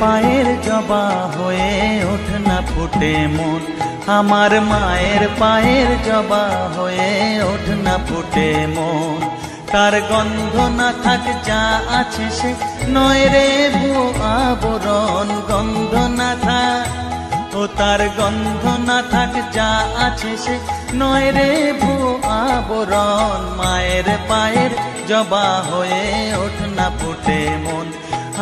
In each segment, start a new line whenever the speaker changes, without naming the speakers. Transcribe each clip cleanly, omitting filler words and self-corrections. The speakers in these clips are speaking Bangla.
পায়ের জবা হয়ে ওঠ না ফুটে মন, আমার মায়ের পায়ের জবা হয়ে ওঠ না ফুটে মন। তার গন্ধ না থাক যা আছে সে নয় রে ভুয়ো আবরণ, গন্ধ না থাক ও তার গন্ধ না থাক যা আছে সে নয় রে ভুয়ো আবরণ। মায়ের পায়ের জবা হয়ে ওঠ না ফুটে মন,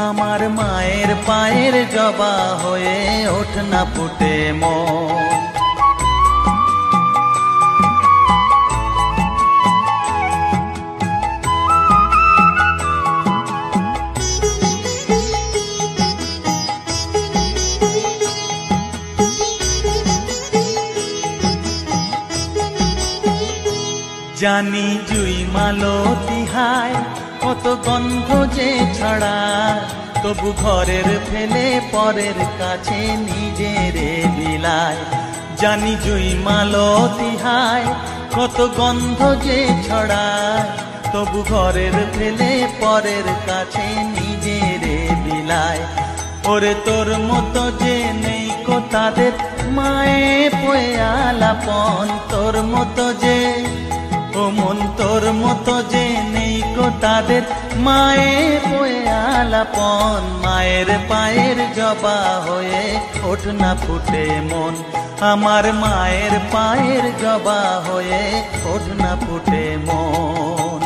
আমার মায়ের পায়ের জবা হয়ে ওঠ না ফুটে মন। জানি জুই মালতী হায় কত গন্ধ যে ছড়ায়, তবু ঘরের ফেলে পরের কাছে নিজেরে বিলায়। জানি জুই মালতী হায় কত গন্ধ যে ছড়ায়, তবু ঘরের ফেলে পরের কাছে নিজেরে বিলায়। ওরে তোর মতো যে নেই কো তাদের মায়ে পয়ে আলাপন, তোর মতো যে ও মন তোর মতো যে নেই কো তাদের মায়ে পয়ে আলাপন। মায়ের পায়ের জবা হয়ে ওঠ না ফুটে মন, আমার মায়ের পায়ের জবা হয়ে ওঠ না ফুটে মন।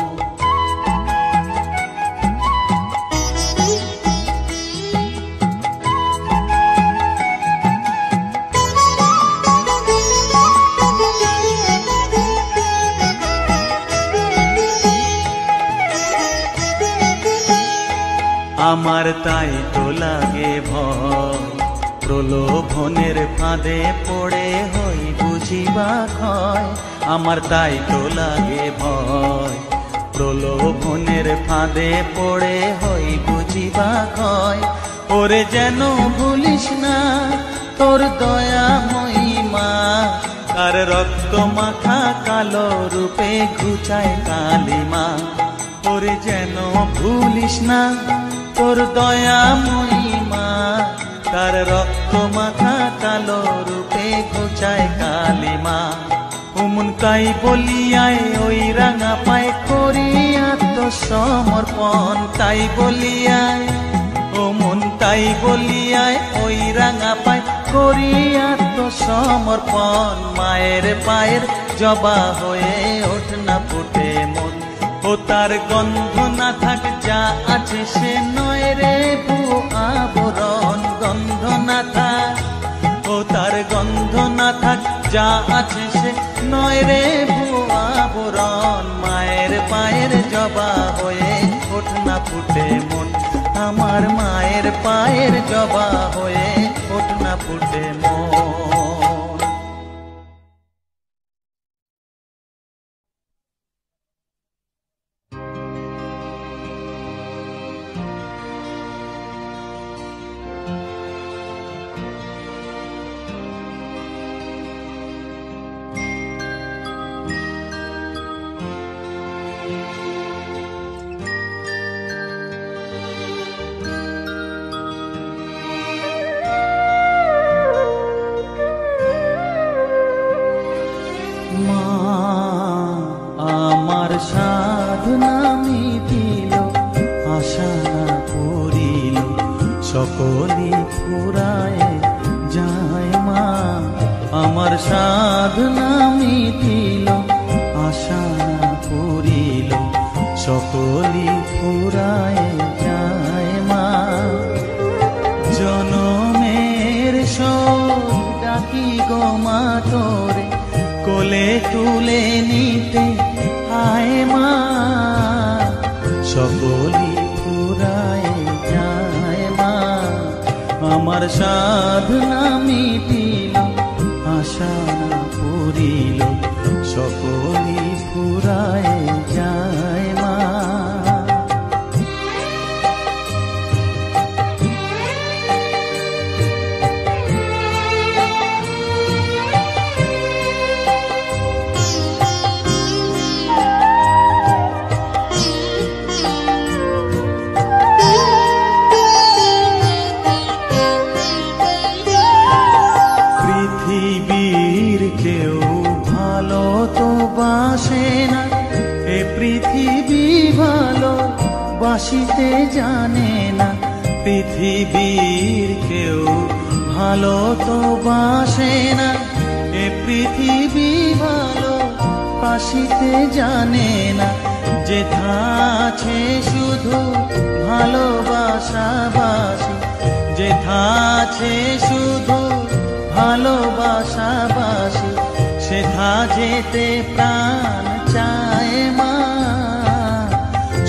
আমার তাই তো লাগে ভয়, প্রলোভনের ফাঁদে পড়ে হই বুঝিবা ক্ষয়। আমার তাই তো লাগে ভয়, প্রলোভনের ফাঁদে পড়ে হই বুঝিবা ক্ষয়। ওরে যেন ভুলিস না তোর দয়া মহিমা, তার রক্ত মাখা কালো রূপে ঘুচায় কালিমা। ওরে যেন ভুলিস না তোর দয়া মহিমা, তার রক্ত মাখা কালো রূপে ঘুচায় কালিমা। উমন তাই বলিয়ায় ওই রাঙা পায় করি আত্মসমর্পণ, তাই বলিয়ায় ও মন তাই বলিয়ায় ওই রাঙা পায় করি আত্মসমর্পণ। মায়ের পায়ের জবা হয়ে ওঠ না ফুটে মন, ও তার গন্ধ না থাক যা আছে সে নয় রে ভুয়ো আবরণ, গন্ধ না থাক ও তার গন্ধ না থাক যা আছে সে নয় রে ভুয়ো আবরণ। মায়ের পায়ের জবা হয়ে ওঠ না ফুটে মন, আমার মায়ের পায়ের জবা হয়ে ওঠ না ফুটে মন। সাধনা মিটিল আশা না করিল সকলি ফুরায় যায় মা, আমার সাধনা মিটিল আশা না করিল সকলি ফুরায় যায় মা। জনমের শোক ডাকি গো মা তোরে কোলে তুলে নিতে আয় মা, সকলি ফুরায় যায় মা। আমার সাধনা মিটিল আশা না করিল সকলি ফুরায় যায় মা। ভালো বাসিতে জানে না, পৃথিবীর কেউ ভালো তো বাসে না। এ পৃথিবী ভালো বাসিতে জানে না, যেথা আছে শুধু ভালোবাসাবাসি, যেথা আছে শুধু ভালোবাসাবাসি, সেথা যেতে প্রাণ চায় মা।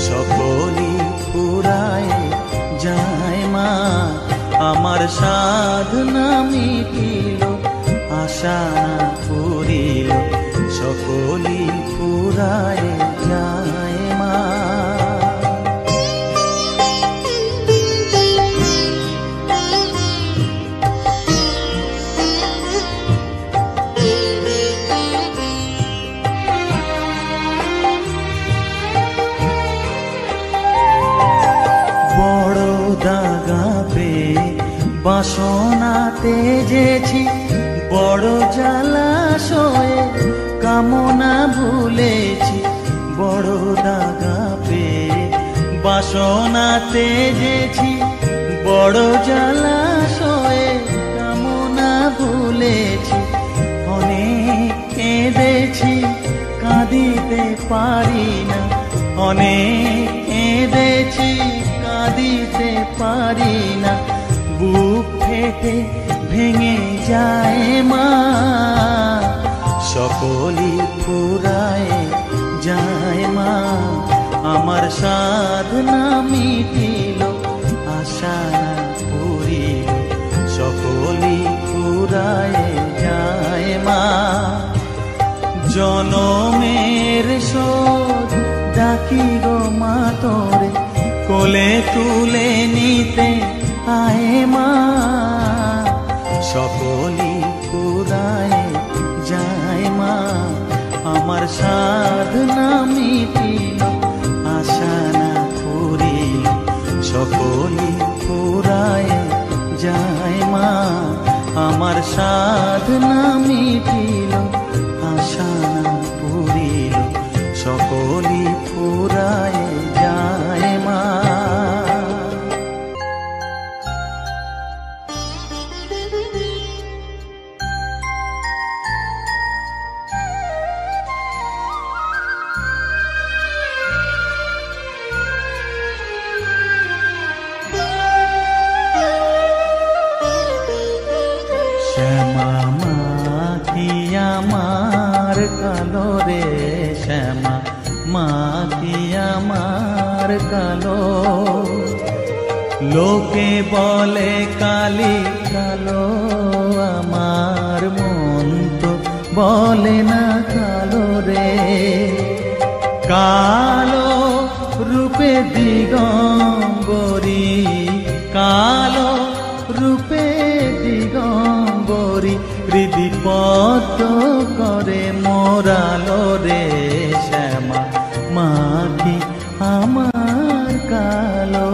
সকলই ফুরায় যায় মা, আমার সাধনা মিটিল, আশা না পুরিল, সকলই ফুরায় যায় মা। বড় দাগা পেয়ে বাসনা তেজেছি, বড় জলাশয়ে কামনা ভুলেছি। বড় দাগা পেয়ে বাসনা তেজেছি, বড় জলাশয়ে কামনা ভুলেছি। অনেক কেঁদেছি কাঁদিতে পারি না, অনেক কেঁদেছি কাঁদিতে পারি না, বুক ফেটে ভেঙে যায় মা। সকলই ফুরায় যায় মা, আমার সাধনা মিটিল, আশা না পুরিল, সকলই ফুরায় যায় মা। জনমের শোধ ডাকি গো মা তোরে, কোলে তুলে নিতে আয় মা। সকলই ফুরায় যায় মা, আমার সাধনা মিটিল, আশা না পুরিল, সকলই ফুরায় যায় মা। আমার সাধনা মিটিল, আশা না পুরিল, সকলই ফুরায় যায় মা। শ্যামা মা কি আমার কালো রে, শ্যামা মা কি আমার কালো। লোকে বলে কালি কালো, আমার মন তো বলে না কালো রে। কালো রূপে দিগম্বরী, কালো রূপে দিগম্বরী, হৃদি পদ্ম করে মোরালো রে। শ্যামা মা কি আমার কালো।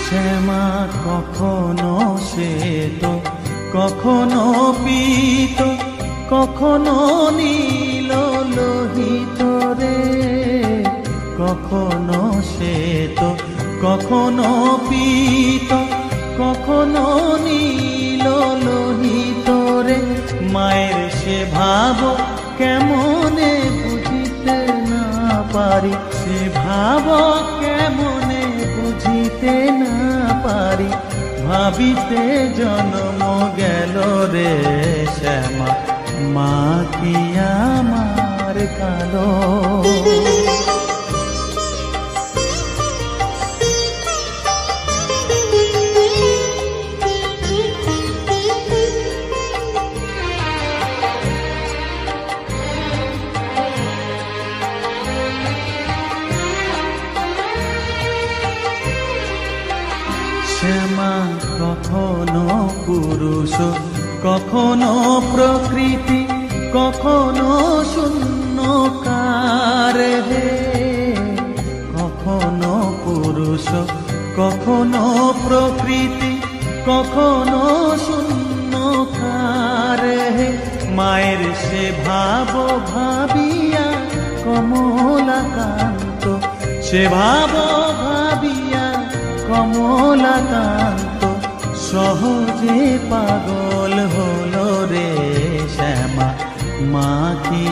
শ্যামা কখনো শ্বেত, কখনো পীত, কখনো নীল লোহিত রে। কখনো শ্বেত, কখনো পীত, কখনো নীল লোহিত রে। মায়ের সে ভাব কেমনে বুঝিতে না পারি, সে ভাব কেমনে বুঝিতে না পারি, ভাবিতে জন্ম গেল রে। শ্যামা মা কি আমার কালো। শ্যামা কখনো পুরুষ, কখনো প্রকৃতি, কখনো শূন্যকার হে, কখনো পুরুষ, কখনো প্রকৃতি, কখনো শূন্যকার হে। মায়ের সে ভাব ভাবিয়া কমলাকান্ত, সে ভাব ভাবিয়া কমলাকান্ত সহজে পাগল হলো রে শ্যামা। মা কি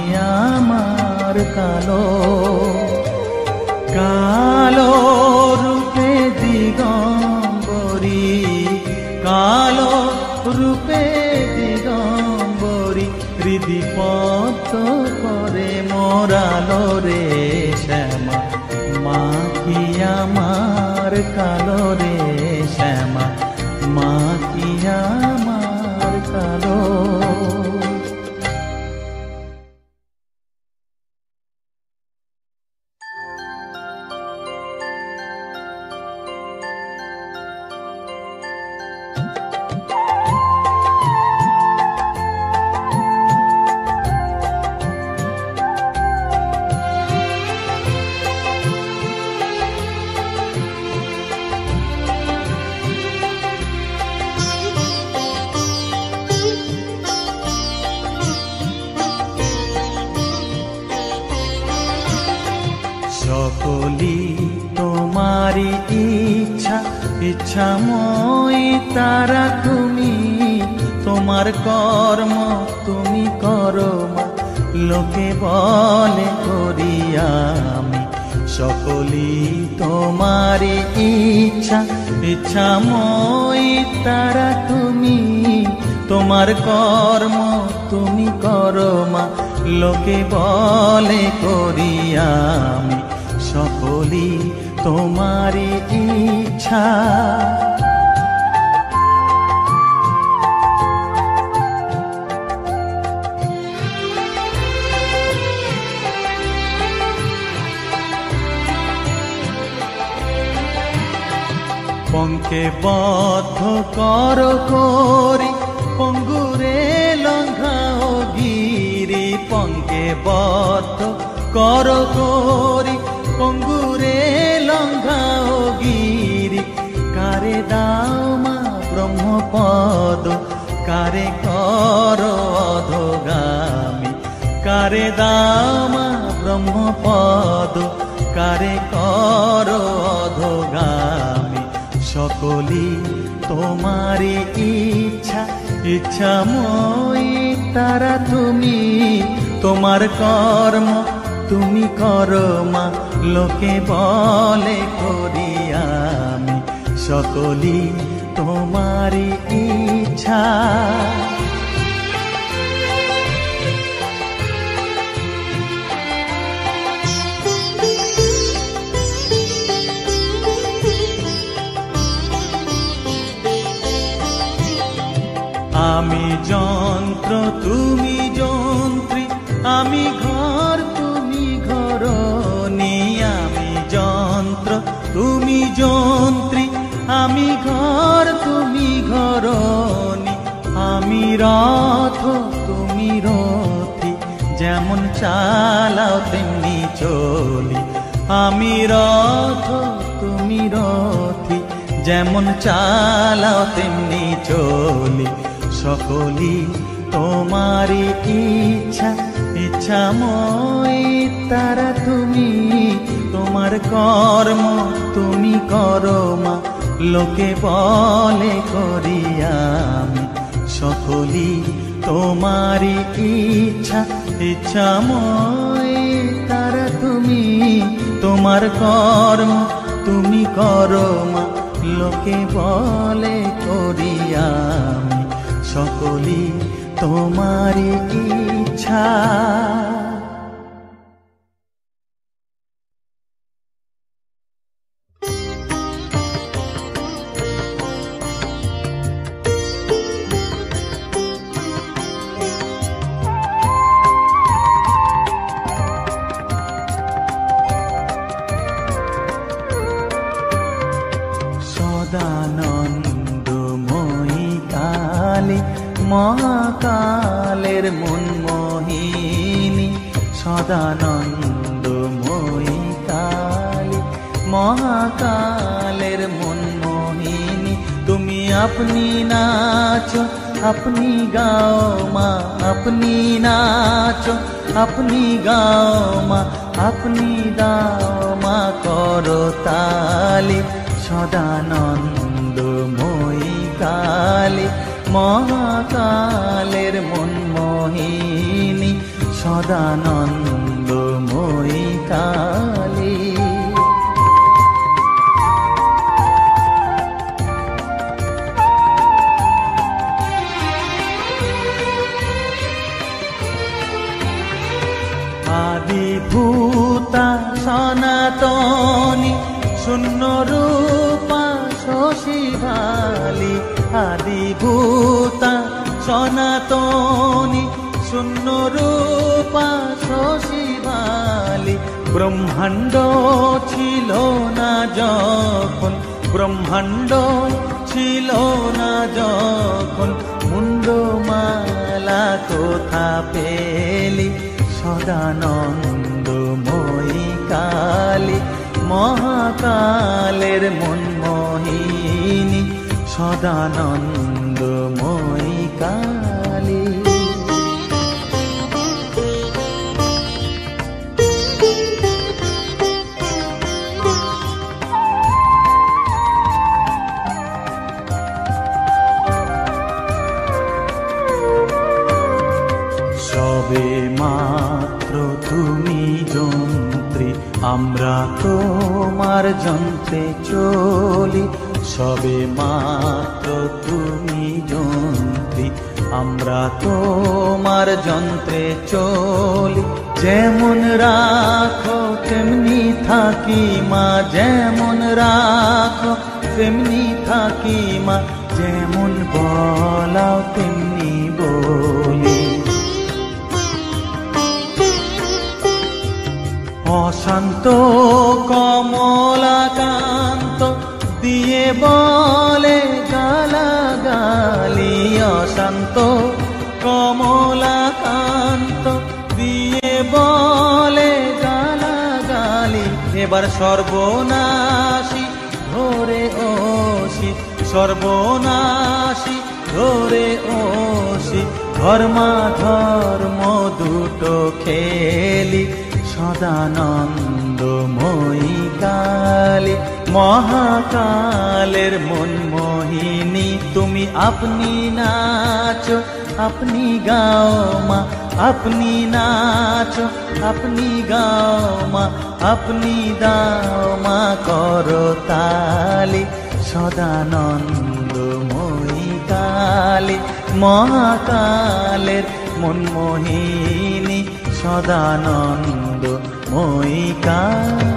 আমার কালো, কালো রূপে দিগম্বরী, কালো রূপে দিগম্বরী হৃদি পদ্ম করে মোরালো রে শ্যামা। মা কি আমার কালো রে শ্যামা, মা কি আমার কালো। সকলি তোমারি ইচ্ছা, ইচ্ছাময়ী তারা তুমি, তোমার কর্ম তুমি করো মা, লোকে বলে করি আমি। সকলি তোমারি ইচ্ছা, ইচ্ছাময়ী তারা তুমি, তোমার কর্ম তুমি করো মা, লোকে বলে করি আমি। সকলি তোমারি ইচ্ছা। পঙ্কে বদ্ধ কর করি, পঙ্গুরে লঙ্ঘাও গিরি, পঙ্কে বদ্ধ কর করি, পঙ্গুরে লঙ্ঘাও গিরি। কারে দাও মা ব্রহ্মপদ, কারে কর অধোগামী, কারে দাও মা ব্রহ্মপদ, কারে কর অধোগামী। সকলি তোমারি ইচ্ছা, ইচ্ছাময়ী তারা তুমি, তোমার কর্ম তুমি করো মা, লোকে বলে করি আমি। সকলি তোমারি ইচ্ছা। আমি যন্ত্র তুমি যন্ত্রী, আমি ঘর তুমি ঘরণী। আমি যন্ত্র তুমি যন্ত্রী, আমি ঘর তুমি ঘরণী। আমি রথ তুমি রথী, যেমন চালাও তেমনি চলি। আমি রথ তুমি রথী, যেমন চালাও তেমনি চলি। সকলি তোমারি ইচ্ছা, ইচ্ছাময়ী তারা তুমি, তোমার কর্ম তুমি করো মা, লোকে বলে করি আমি। সকলি তোমারি ইচ্ছা, ইচ্ছাময়ী তারা তুমি, তোমার কর্ম তুমি করো মা, লোকে বলে করি আমি। সকলি তোমারি ইচ্ছা। সদানন্দময়ী কালী, মহাকালের মনমোহী সদানন্দময়ী কালী মহাকালের মনমোহিনী তুমি আপনি নাচো আপনি গাও মা আপনি নাচো আপনি গাও মা আপনি দাও মা করতালি সদানন্দময়ী কালী মহাকালের মনমোহিনী সদানন্দময়ী কালী আদিভূতা সনাতনী শূন্য রূপা শশীভালি আদিভূতা সনাতনী শূন্য রূপা শশীভালি ব্রহ্মাণ্ড ছিল না যখন ব্রহ্মাণ্ড ছিল না যখন মুন্ডমালা কোথা পেলি সদানন্দময়ী কালী মহাকালের মনমোহিনী সদানন্দময়ী কালী সবে মাত্র তুমি যন্ত্রী আমরা তোমার যন্ত্রে চলি সবে মাত্র তুমি যন্ত্রী আমরা তোমার যন্ত্রে চলি যেমন রাখো তেমনি থাকি মা যেমন রাখো তেমনি থাকি মা যেমন বলাও তেমনি বলি অশান্ত কমলাকান্ত দিয়ে বলে গালাগালি অশান্ত কমলাকান্ত দিয়ে বলে গালাগালি এবার সর্বনাশী ধরে ওষি সর্বনাশী ধরে ওষি ধর্মাধর্ম দুটো খেলি সদানন্দময়ী কালী মহাকালের মনমোহিনী তুমি আপনি নাচো আপনি গাও মা আপনি নাচো আপনি গাও মা আপনি দাও মা করতালি সদানন্দময়ী কালী মহাকালের মনমোহিনী সদানন্দময়ী কালী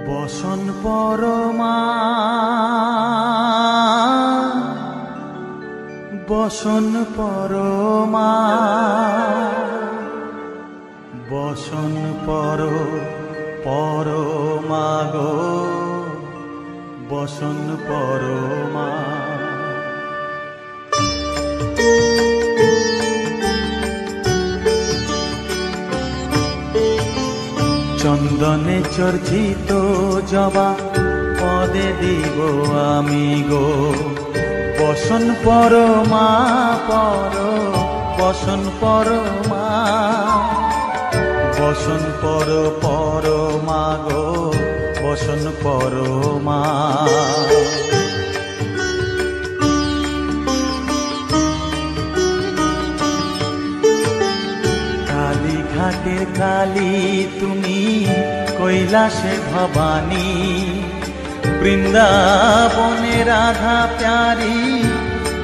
বসন পরমা বসন পরমা বসন পরমা গো বসন পরমা চন্দনে চর্চিত জবা পদে দিব আমি গো বসন পরমা বসন পরমা বসন পরমা গো বসন পরমা কালী ঘাটের কালী তুমি কৈলাসে ভবানী বৃন্দাবনে রাধা প্যারি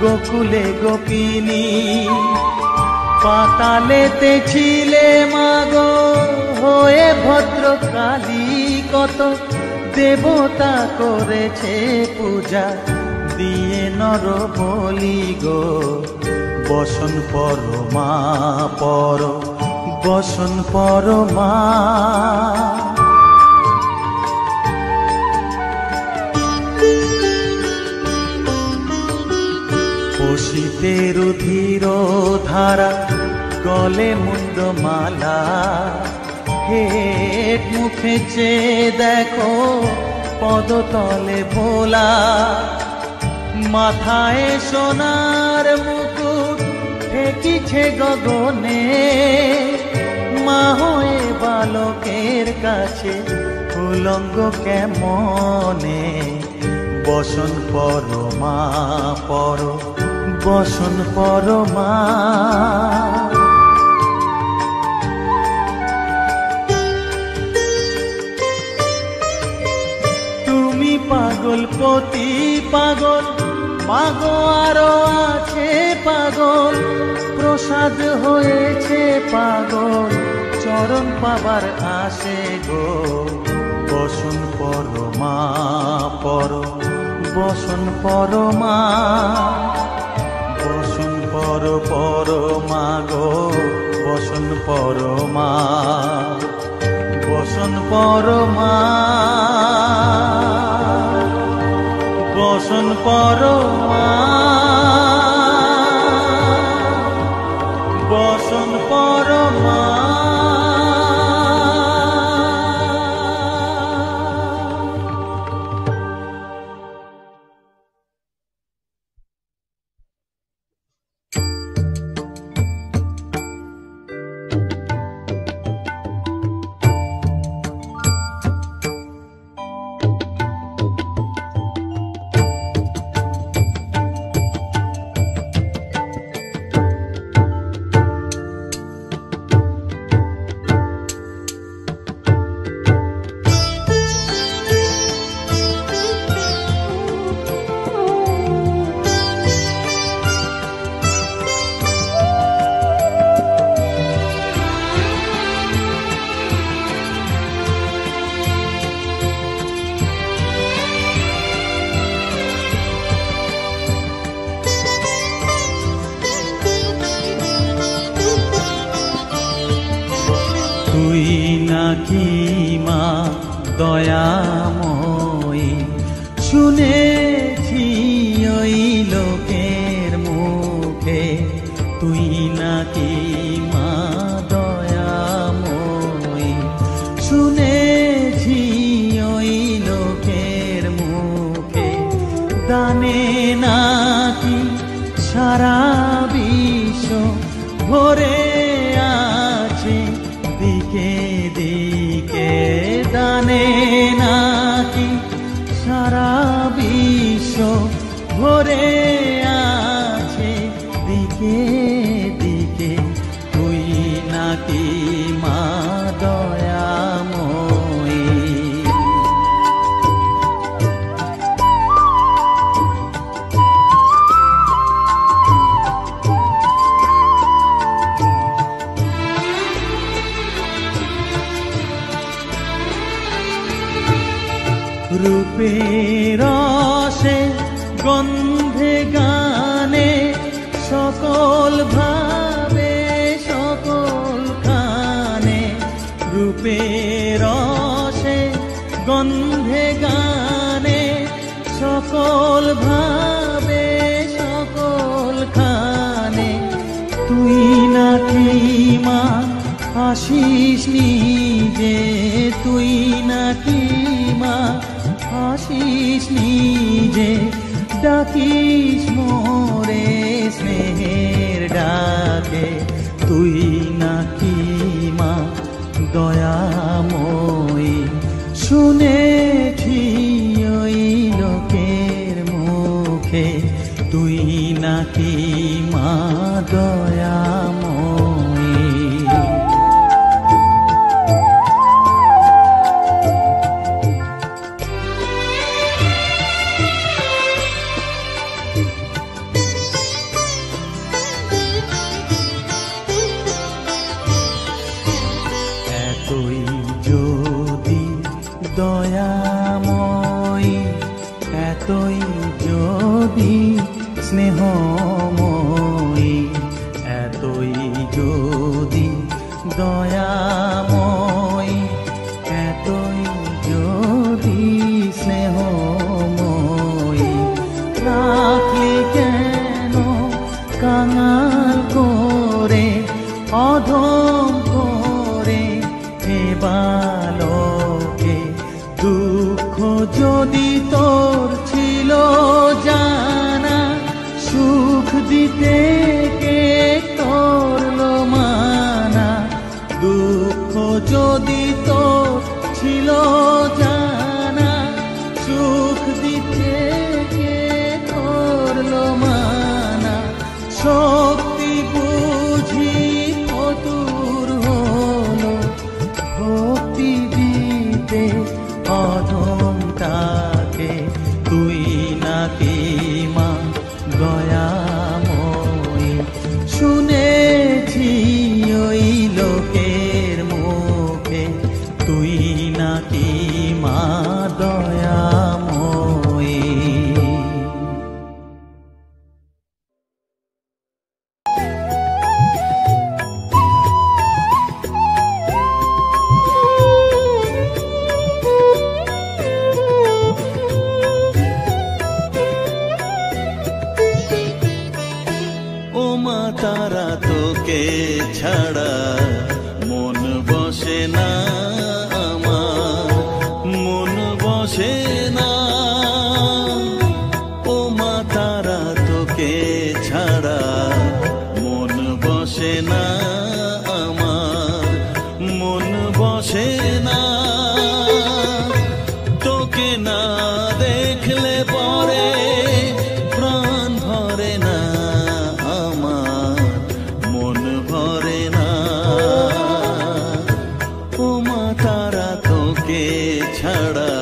গোকুলে গোপিনী পাতালেতে ছিলে মাগো হয়ে ভদ্রকালী কত দেবতা করেছে পূজা দিয়ে নর বলি গো বসন পরমা বসন পরমা শীতের ধীর ধারা গলে মুন্ড মালা হেট মুখে চেয়ে দেখো পদতলে ভোলা মাথায় সোনার মুকুট ঠেকিছে গগনে মা হয়ে বালকের কাছে উলঙ্গ কেমনে বসন পরমা পর বসন পরমা তুমি পাগল পতি পাগল মাগো আরো আছে পাগল প্রসাদ হয়েছে পাগল চরণ পাবার আসে গো বসন পরমা পর বসন পরমা বসন পর পরমা গো বসন পরমা বসন পরমা বসন পরমা বসন পরমা তুই নাকি মা দয়াময়ী শুনেছি ওই লোকের মুখে তুই নাকি মা দয়াময়ী শুনেছি ওই লোকের মুখে দানে নাকি সারা বিশ্ব ভরে আছে দিকে দিকে দানে নাকি সারা বিশ্ব ভরে আছে দিকে দিকে তুই নাকি মা দয়াময়ী রূপের রসে গন্ধে গানে সকল ভাবে সকল খানে রূপের রসে গন্ধে গানে সকল ভাবে সকল খানে তুই নাকি মা আসিস নিজে তুই নাকি মা আসিস নিজে ডাকিস মোরে স্নেহের ডাকে তুই নাকি মা দয়াময়ী শুনেছি ওই লোকের মুখে তুই নাকি মা দয়াময়ী এতই যদি দয়াময়ী এতই যদি স্নেহময়ী এতই যদি দয়াময়ী এতই যদি স্নেহময়ী রাখলি কেন দিতে করলো মানা, দুঃখ যদি তো ছিল জানা, সুখ দিতে করলো মানা, শক্তি বুঝি ফতুর হলো, ভক্তি দিতে অধমটাকে, তুই নাকি মা দয়াময়ী, শুনেছি ওই লোকের মুখে, তুই নাকি মা দয়াময়ী। তারা তোকে ছাড়া মন বসে না আমার, মন বসে না। ও মা তারা তোকে ছাড়া মন বসে না আমার, মন বসে না। তোকে না দেখলে পরে প্রাণ ভরে না, ছাড়া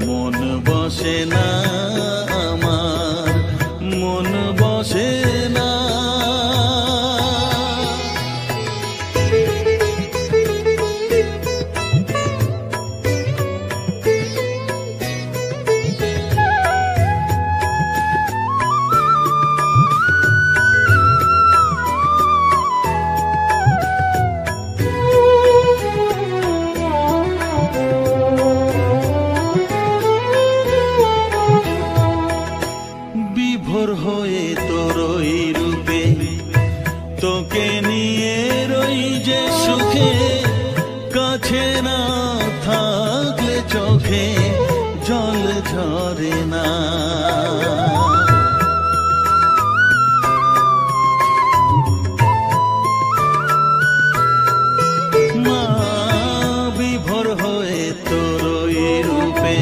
মন বসে না আমার, মন বসে না। হয়ে তোরই রূপে তোকে নিয়ে রই যে সুখে, কাছে না থাকলে চোখে জল ঝরে না। মা বিভোর হয়ে তোরই রূপে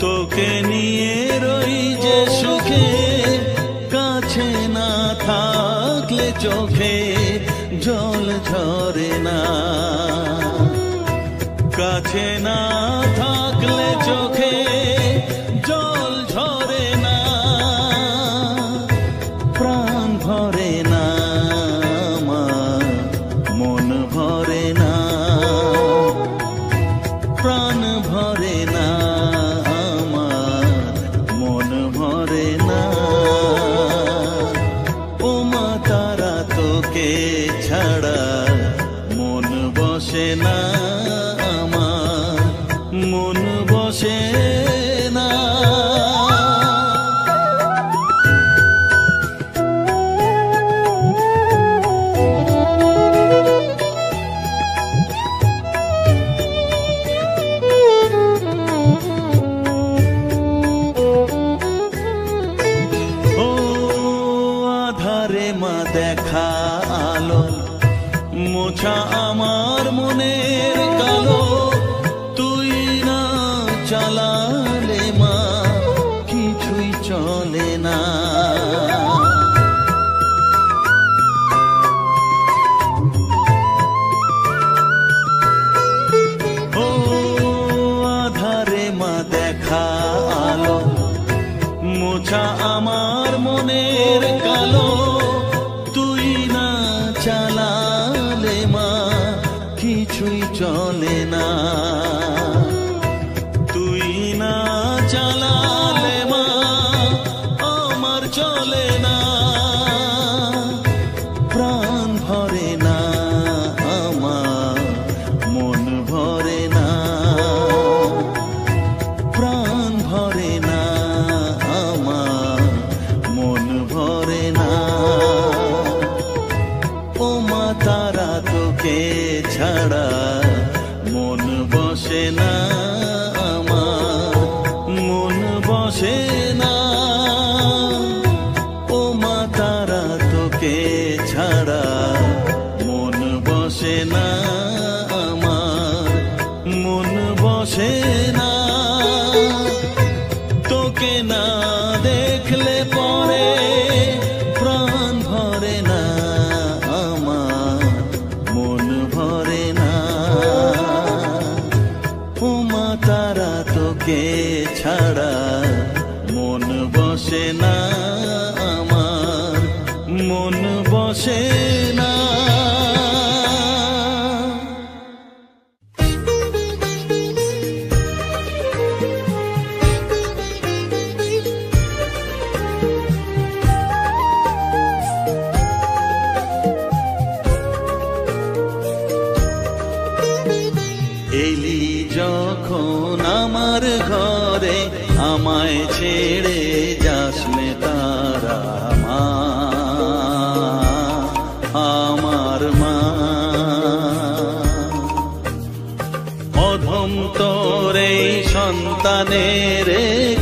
তোকে নিয়ে রই যে সুখে, কাছে না থাকলে চোখে জল ঝরে না, কাছে না থাকলে চোখে জল ঝরে না। প্রাণ ভরে না আমার, মন ভরে না, প্রাণ ভরে না আমার, মন ভরে না। ও মা তারা তোকে ছাড়া মন বসে না আমার, মন বসে না। মা দেখা আলো মোছা আমার মনের কালো, তুই না চালালে মা কিছুই চলে না। ও আধারে মা দেখা আলো মোছা আমার মনের কালো, তুই না চালালে মা কিছুই চলে না। তুই না চালালে মা আমার চলে না। প্রাণ ভরে না আমার, মন ভরে না, প্রাণ ভরে না আমার, মন ভরে না। ও মা তারা তোকে ছাড়া মন বসে না আমার, মন বসে না। এলি যখন আমার ঘরে, আমায় ছেড়ে যাস নে তারা মা, আমার মা। অধম তোর এই সন্তানের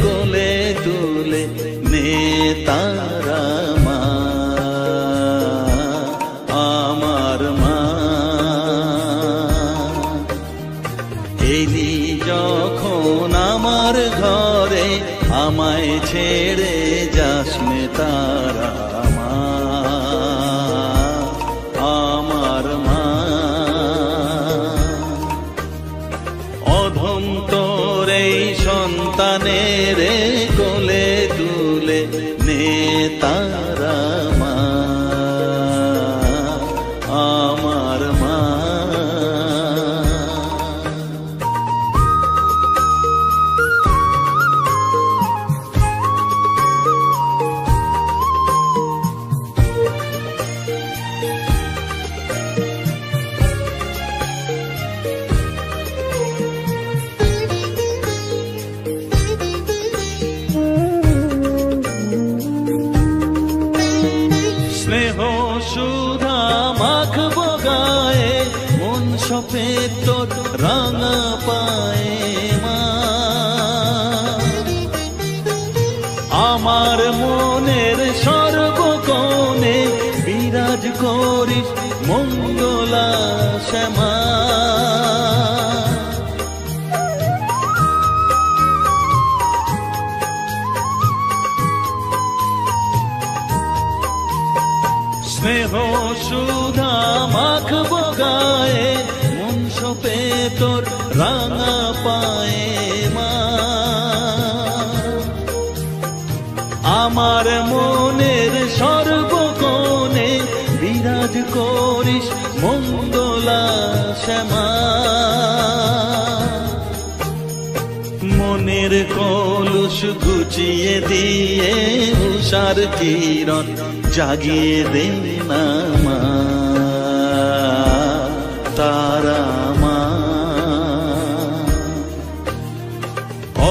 কোলে তুলে নে তারা মা, আমার মা। এলি যখন আমার ঘরে, আমায় ছেড়ে যাস নে তারা মা, আমার মা। অধম তোর এই সন্তানের কোলে তুলে নে তারা মা, আমার মা। স্নেহ সুধা মাখবো গায়ে, মন সপে তোর রাঙা পায়ে মা। আমার মনের সর্বকোণে বিরাজ করিস মঙ্গলা শ্যামা। স্নেহ সুধা মাখবো গায়ে, মন সপে তোর রাঙা পায়ে মা। আমার মনের সর্বকোণে বিরাজ করিস মঙ্গলা শ্যামা। মনের কলুষ ঘুচিয়ে দিয়ে উষার কিরণ জাগিয়ে দে না মা, তারা মা।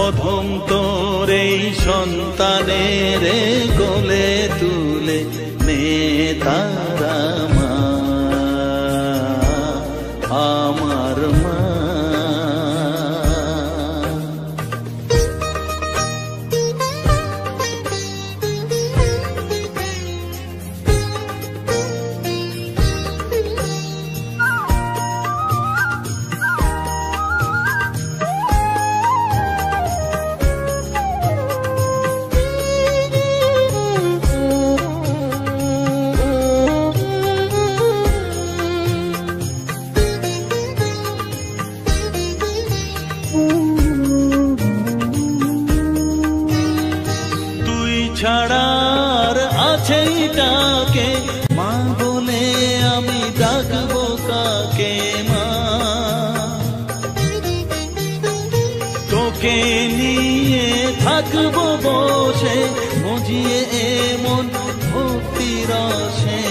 অধম তোর এই সন্তানের কোলে তুলে নে তারা মা, আমার মা। ছাড়ার আছেই ডাকে মা বলে, আমি ডাকবো কাকে মা। তোকে নিয়ে থাকবো বসে, মজিয়ে এমন ভক্তি রসে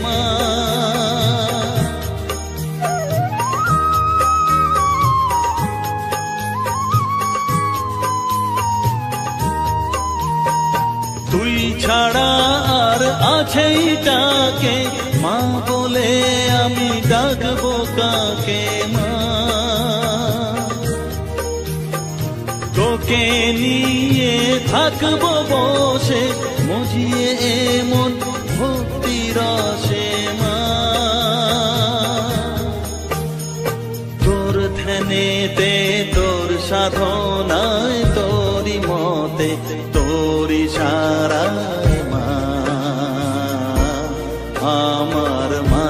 মা। তুই ছাড়া আর আছেই ডাকে মা বলে, আমি ডাকবো কাকে মা। তোকে নিয়ে থাকবো বসে, মজিয়ে এমন ভক্তি রসে মা। তোর ধ্যানেতে তোর সাধনায়, তোরি মতে তোরি সারায় মা, আমার মা।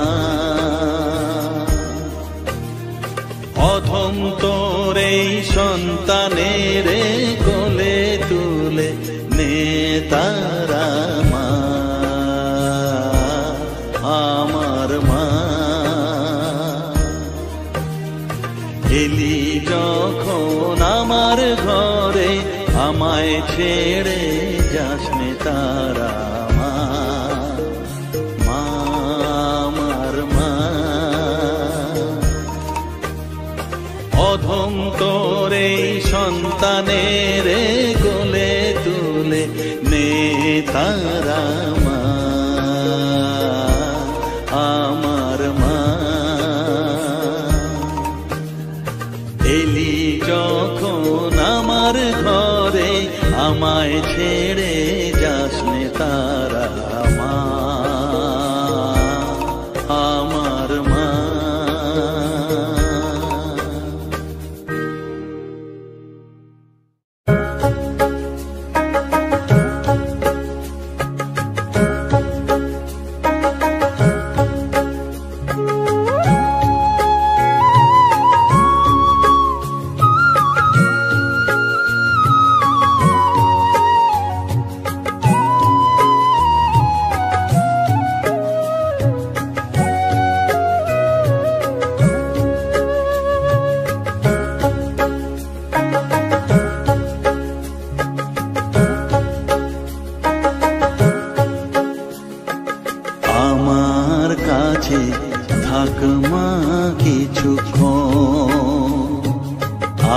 অধম তোর এই সন্তানের কোলে তুলে নে তারা মা আমার মা। এলি যখন আমার ঘরে আমায় ছেড়ে যাসনে তারা মা আমার মা। অধম তোরে সন্তানের কোলে তুলে নে তারা মা আমার মা। এলি যখন আমার ঘরে আমায় ছেড়ে যাসনে তারা মা আমার মা। থাক মা কিছুক্ষণ,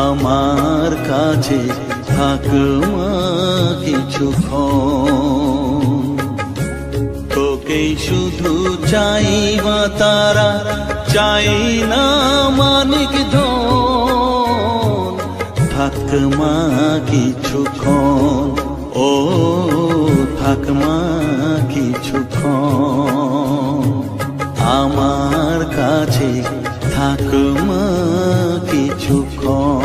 আমার কাছে থাক মা কিছুক্ষণ। তোকেই শুধু চাই মা তারা, চাই না মানিক ধন। থাক মা কিছুক্ষণ, ও থাক মা কিছুক্ষণ, আমার কাছে থাক মা কিছুক্ষণ।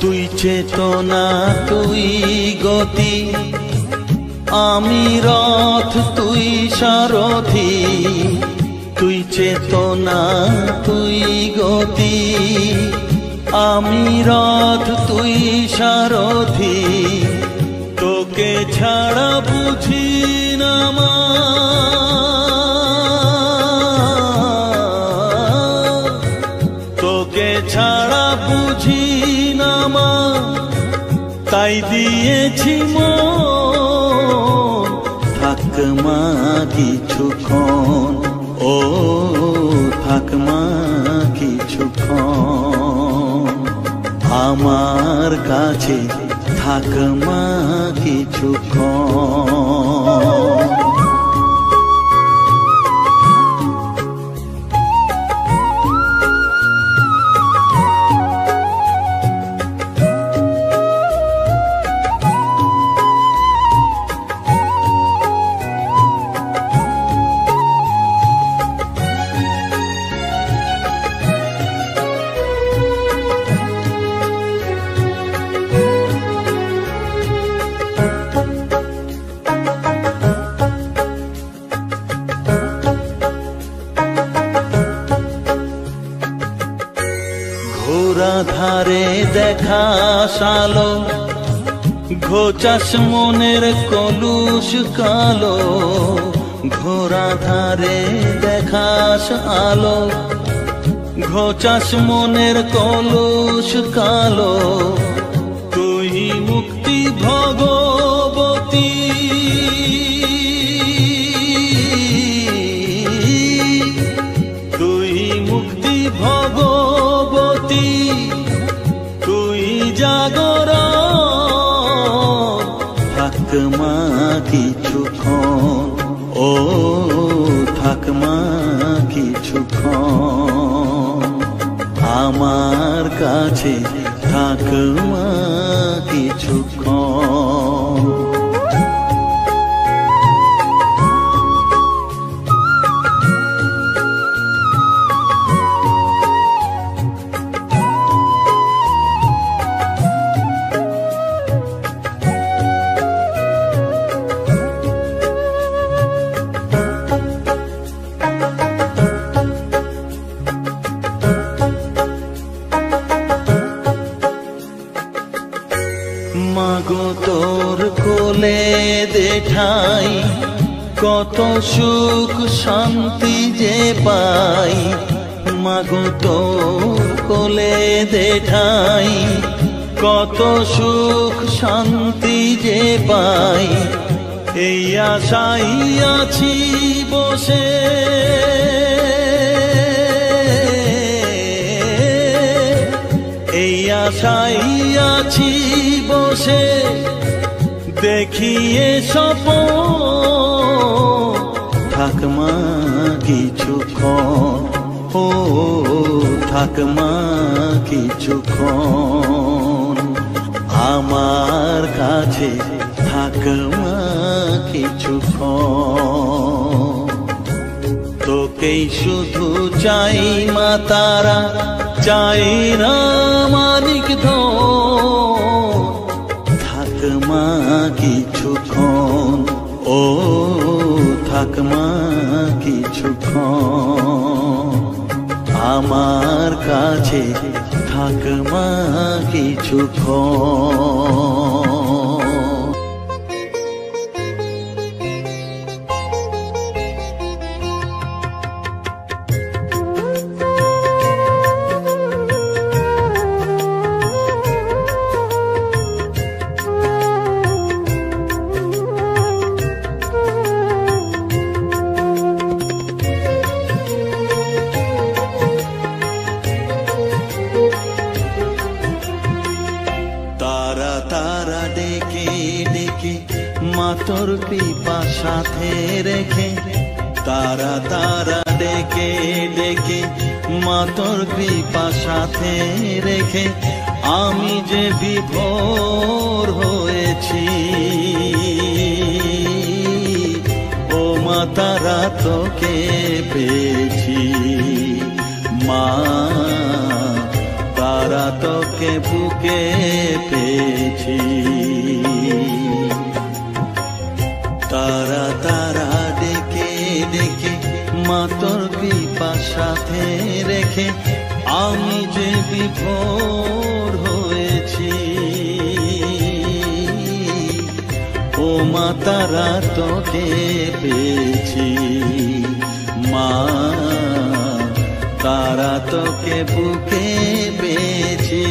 তুই চেতনা তুই গতি, আমি রথ তুই সারথি। তুই চেতনা তুই গতি, আমি রথ তুই সারথি। তোকে ছাড়া বুঝি না মা, তোকে ছাড়া বুঝি না মা, তাই দিয়েছি মন। থাক মা কিছুক্ষণ, ও থাক মা কিছুক্ষণ, আমার কাছে থাক মা কিছুক্ষণ। ঘোরা ধারে দেখা সালো, ঘোচাস মনের কলুষ কালো। ঘোরা ধারে দেখাস আলো, ঘোচাস মনের কলুষ কালো। তুই মুক্তি ভগবতী, তুই মুক্তি ভগবতী, তুই জাগরণ। থাক মা কিছুক্ষণ, ও থাক মা কিছুক্ষণ, আমার কাছে থাক মা কিছুক্ষণ। মাগো তোর কোলে দেঠাই কত সুখ শান্তি যে পাই, মাগো তোর কোলে দেঠাই কত সুখ শান্তি যে পাই। এই আশাই আছি বসে, এই আশাই আছি বসে, দেখিয়ে স্বপন থাক মা কিছুক্ষণ, ও থাক মা কিছুক্ষণ। আমার কাছে থাক মা কিছুক্ষণ। তোকেই শুধু চাই মা তারা, চাই না মানিক ধন, থাক মা কিছুক্ষণ, ও থাক মা কিছুক্ষণ। আমার কাছে থাক মা কিছুক্ষণ। তারা তারা ডেকে ডেকে মা তোর কৃপা সাথে রেখে, তারা তারা ডেকে ডেকে মা তোর কৃপা সাথে রেখে, আমি যে বিভোর হয়েছি। ও মা তারা তোকে পেয়েছি, মা তারা তোকে বুকে পেয়েছি। তারা তারা ডেকে ডেকে মা তোর কৃপা সাথে রেখে, আমি যে বিভোর হয়েছি। ও মা তারা তোকে পেয়েছি, মা তারা তোকে বুকে পেয়েছি।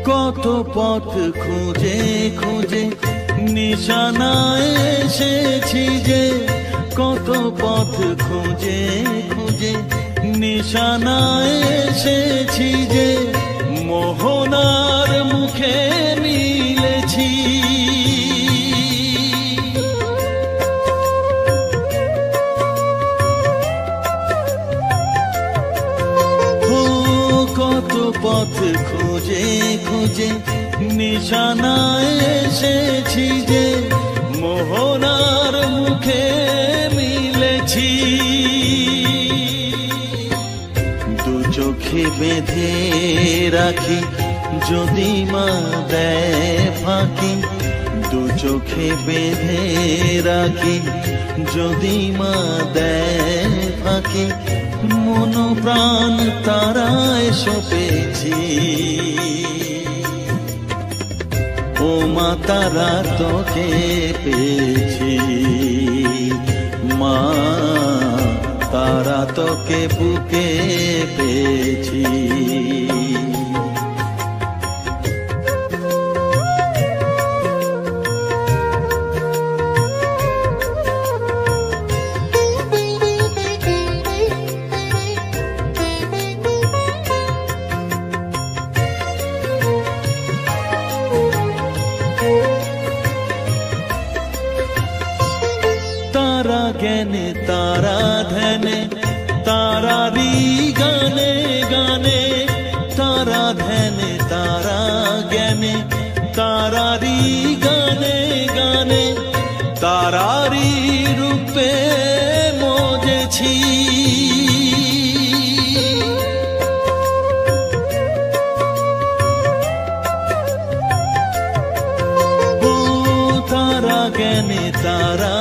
কত পথ খুঁজে খুঁজে নিশানায় এসেছি যে, কত পথ খুঁজে খুঁজে নিশানায় এসেছি যে, মোহনার মুখে মিলেছি। কত পথ খুঁজে খুঁজে নিশানায় এসেছি যে, মোহনার মুখে মিলেছি। দু চোখে বেঁধে রাখি যদি মা দেয় ফাঁকি, দু চোখে বেঁধে রাখি যদি মা দেয় ফাঁকি, মন প্রাণ তারায় সপেছি। ও মা তারা তোকে পেয়েছি। তোকে বুকে পেয়েছি। तारा ज्ञाने तारा ध्याने तारारी गाने गाने तारा ध्याने तारा ज्ञाने तारारी गाने गाने तारारी रूपे मोजेছি तारा ज्ञाने तारा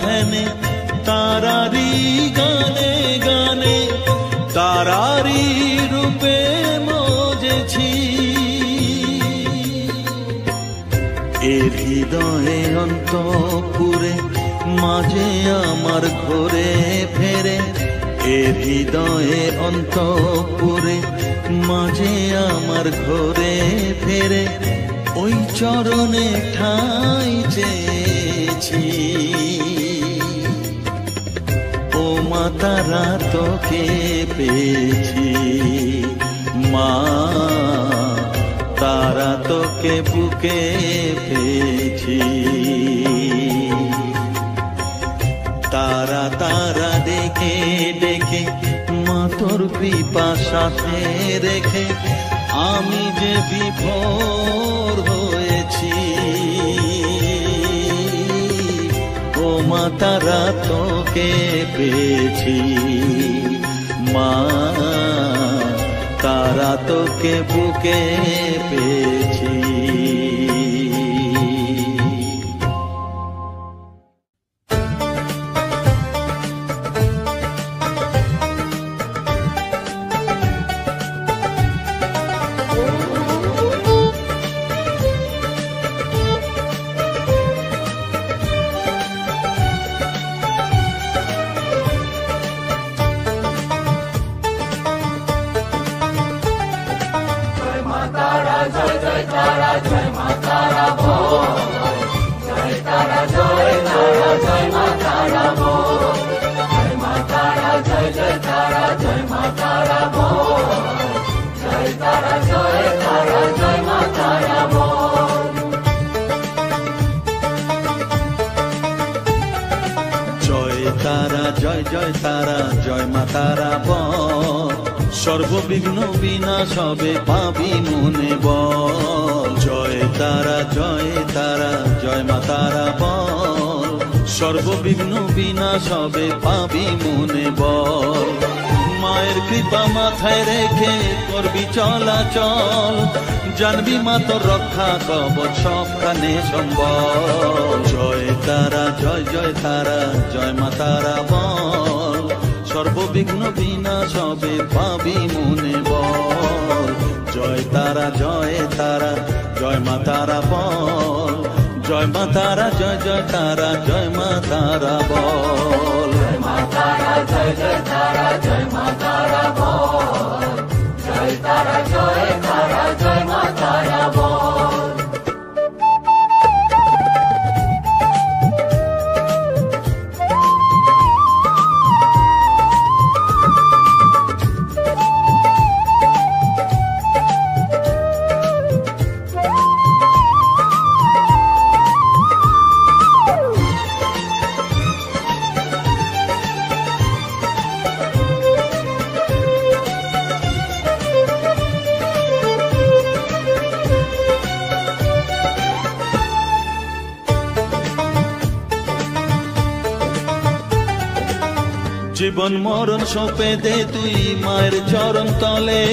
ध्याने तारारी गाने गाने तारारी रूपे मोजेছি এর হৃদয়ে অন্তপুরে মাঝে আমার ঘরে ফেরে এর হৃদয়ে অন্তপুরে মাঝে আমার ঘরে ফেরে ওই চরণে ঠাঁই চেয়েছি। ও মা তারা তোকে পেয়েছি মা তারা তোকে বুকে পেয়েছি। তারা তারা ডেকে ডেকে মা তোর কৃপা সাথে রেখে আমি যে বিভোর হয়েছি। ও মা তারা তোকে পেয়েছি মা তারা তোকে বুকে পেয়েছি। সর্ববিঘ্ন বিনাশ হবে পাবি মনে বল। জয় তারা জয় মা তারা বল। সর্ববিঘ্ন বিনাশ হবে পাবি মনে বল। মায়ের কৃপা মাথায় রেখে করবি চলাচল জানবি মা তোর রক্ষা কবচ সবখানে সম্বল। জয় তারা জয় মা তারা বল। সর্ববিঘ্ন বিনাশ হবে পাবি মনে বল। জয় তারা জয় মা তারা বল। জয় মা তারা জয় তারা জয় মা তারা বল। জয় মা তারা জয় মা তারা বল। জয় তারা জয় মা তারা বল। জীবন মরণ সঁপে দে তুই মায়ের চরণ তলে।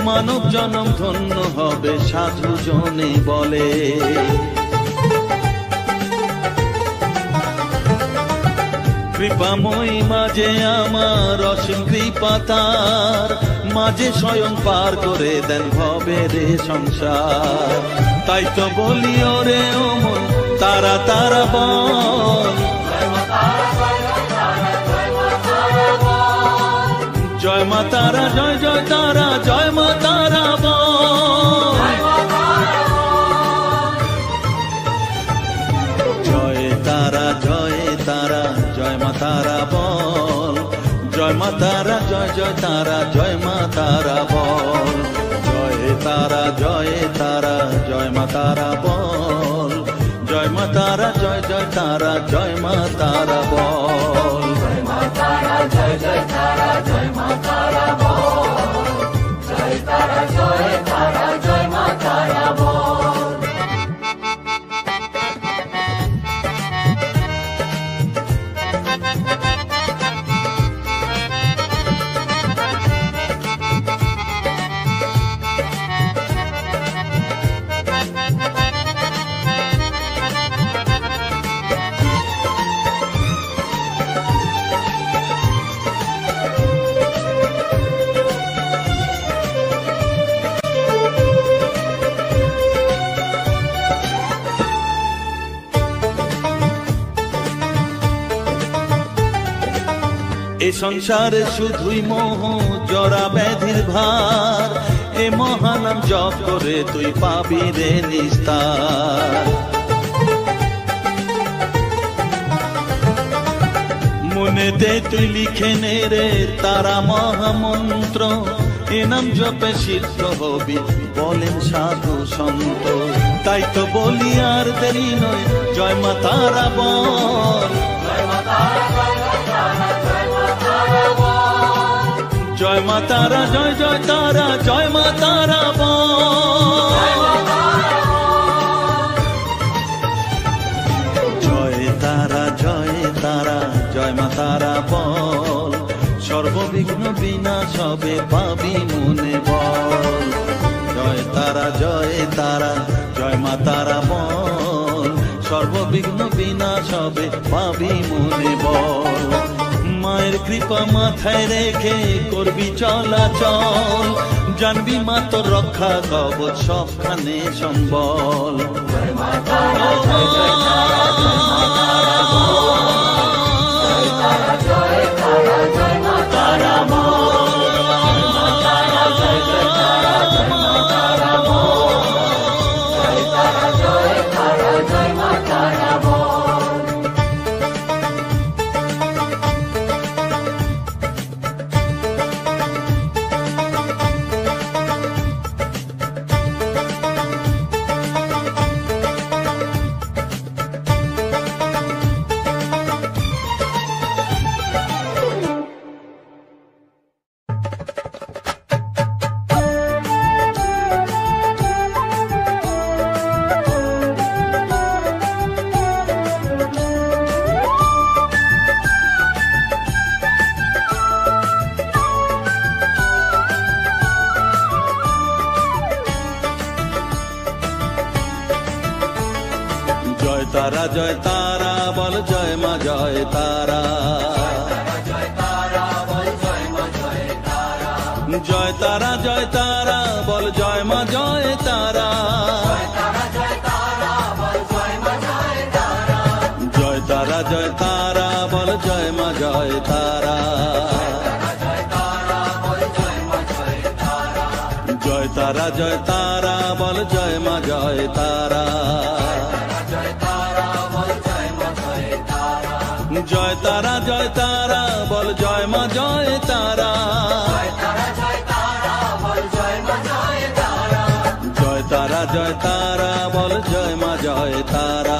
মানব জনম ধন্য হবে সাধু জনে বলে। কৃপাময়ী মাঝে আমার অসীম কৃপা তার। মাঝে স্বয়ং পার করে দেন ভবের সংসার। তাই তো বলি ওরে ও মন তারা তারা বল। তারা জয় জয় তারা জয় মা তারা বল জয় তারা জয় তারা জয় মা তারা বল জয় মা তারা জয় জয় তারা জয় মা তারা বল জয় তারা জয় তারা জয় মা তারা বল জয় মা তারা জয় জয় তারা জয় মা তারা বল জয় মা তারা জয় জয় তারা জয় মা তারা বল জয় তারা জয় তারা জয় মা তারা বল এ সংসারে শুধুই মোহ জরা ব্যাধির ভার এ মহানাম জপ করে তুই পাবি রে নিস্তার মনেতে তুই লিখে নে রে তারা মহামন্ত্র এ নাম জপে সিদ্ধ হবি বলেন সাধু সন্ত তাই তো বলি আর দেরি নয় জয় মা তারা বল জয় মা তারা জয় মা তারা জয় জয় তারা জয় মা তারা জয় তারা জয় তারা জয় মা তারা বল সর্ববিঘ্ন বিনাশ হবে পাবি মনে বল জয় তারা জয় তারা জয় মা তারা বল সর্ববিঘ্ন বিনাশ হবে পাবি মনে বল মায়ের কৃপা মাথায় রেখে করবি চলাচল জানবি মা তোর রক্ষা কবচ সবখানে সম্বল জয় মা তারা জয় জয় তারা জয় মা তারা বল জয় তারা জয় তারা জয় মা তারা বল জয় মা তারা জয় জয় তারা জয় মা তারা বল জয় তারা জয় তারা জয় মা তারা বল তারা জয় তারা বল জয় মা জয় তারা জয় তারা বল জয় মা জয় তারা জয় তারা জয় তারা বল জয় মা জয় তারা জয় তারা জয় তারা বল জয় মা জয় তারা জয় তারা জয় তারা বল জয় মা জয় তারা জয় তারা জয় তারা বল জয় মা জয় তারা জয় তারা জয় তারা বল জয় মা জয় তারা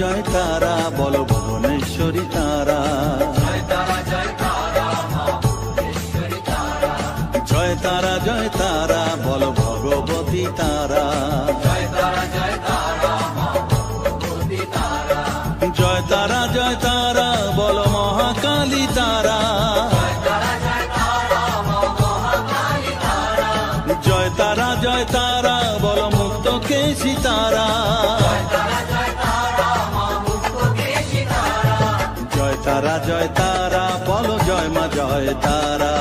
জয় তারা বল ভুবনেশ্বরী তারা জয় তারা জয় তারা বল ভগবতী তারা জয় তারা জয় তারা বল মহাকালী তারা জয় তারা বলো জয় মা জয় তারা।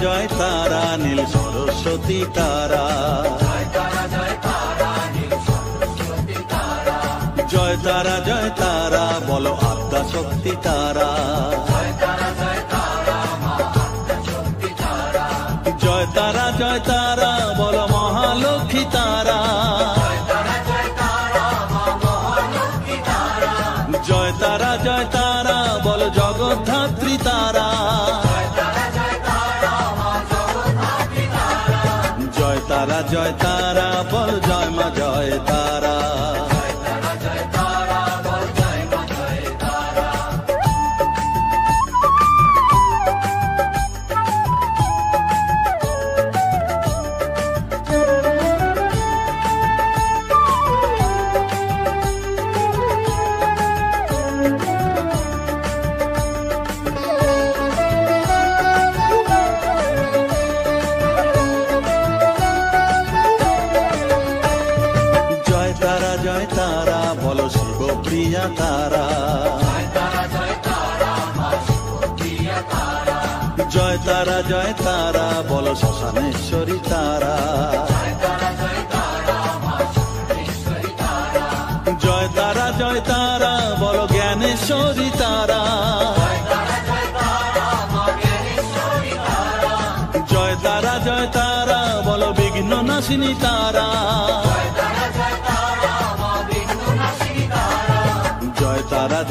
জয় তারা নীল সরস্বতী তারা, জয় তারা বলো আদ্যা শক্তি তারা, জয় তারা বলো মহালক্ষ্মী তারা, জয় তারা বলো জগদ্ধাত্রী তারা, জয় তারা বল জয় মা জয় তারা। জয় তারা বলো শিবপ্রিয়া তারা, জয় তারা বলো শ্মশানেশ্বরী তারা, জয় তারা বলো জ্ঞানেশ্বরী তারা, জয় তারা বলো বিঘ্ন নাশিনী তারা,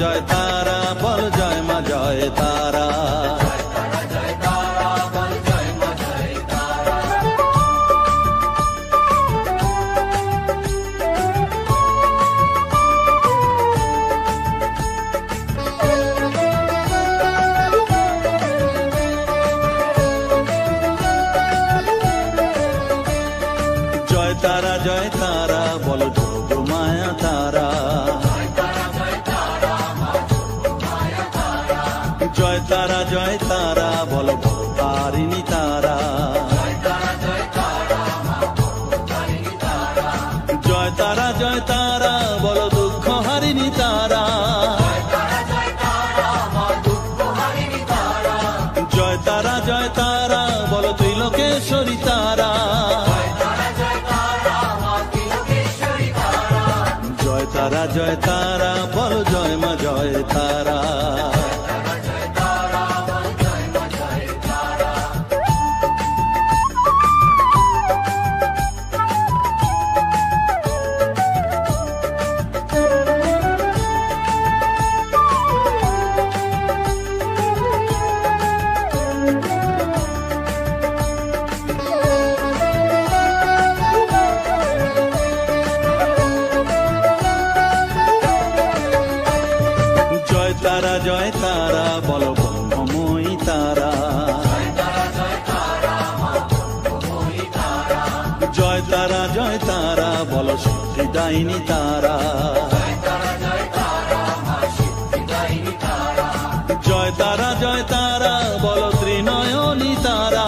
জয় তারা বল জয় মা জয় তারা। জয় তারা বলো যোগ মায়া তারা, জয় তারা বলো তারিণী তারা, জয় তারা বলো দুঃখ হারিণী তারা, জয় তারা বলো ত্রিলোকেশ্বরী তারা, জয় তারা বলো জয় মা জয় তারা। জয় তারা বলো ব্রহ্মময়ী তারা, জয় তারা বলো সিদ্ধিদায়িনী তারা, জয় তারা বলো ত্রিনয়নী তারা,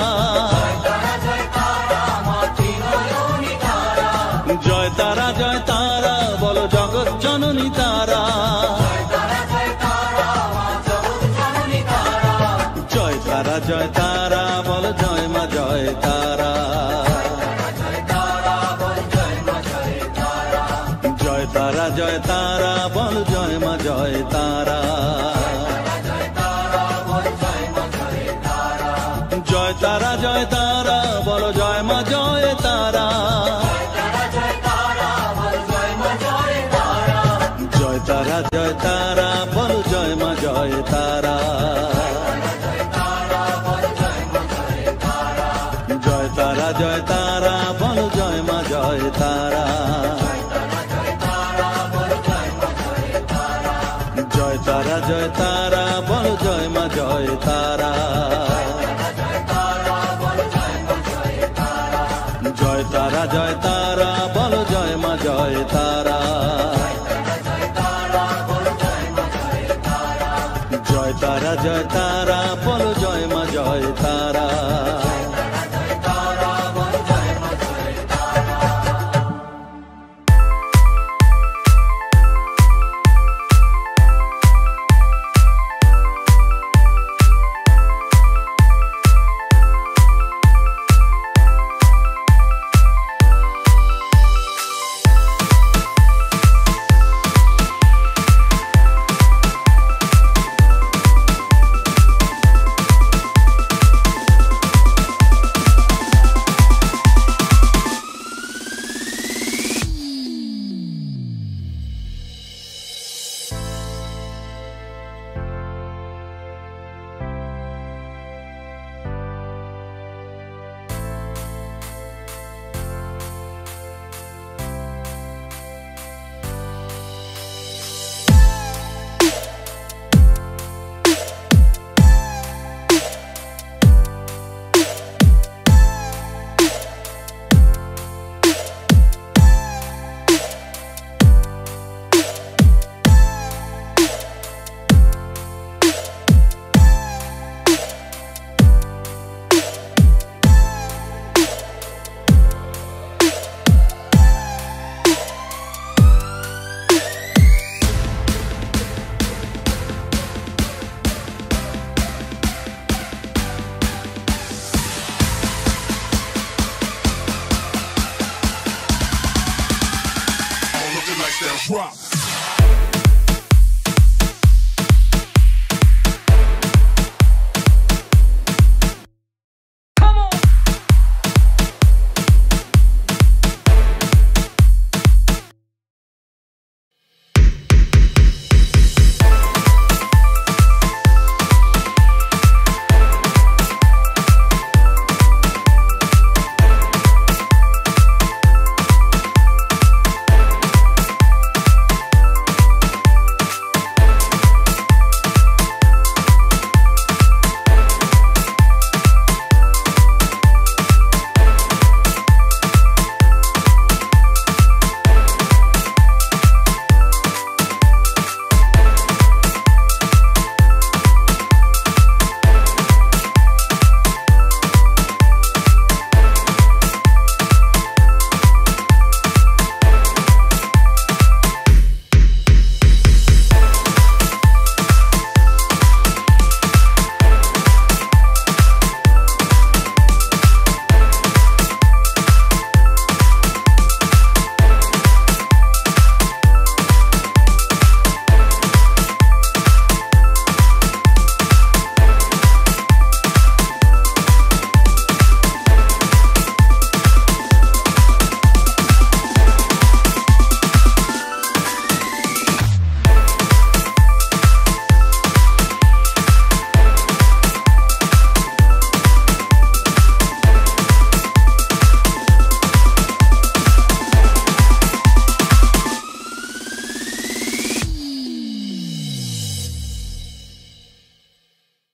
জয় তারা বলো জগৎ জননী তারা, জয় তারা বল জয় মা জয় তারা। জয় তারা বল জয় মা জয় তারা। জয় তারা বল জয় মা জয় তারা। জয় তারা বল জয় মা জয় তারা। জয় তারা বল জয় মা জয় তারা। জয় তারা বল জয় মা জয় তারা। জয় তারা বল জয় মা জয় তারা। জয় তারা জয় তারা বলো জয় মা জয় তারা।
Drop.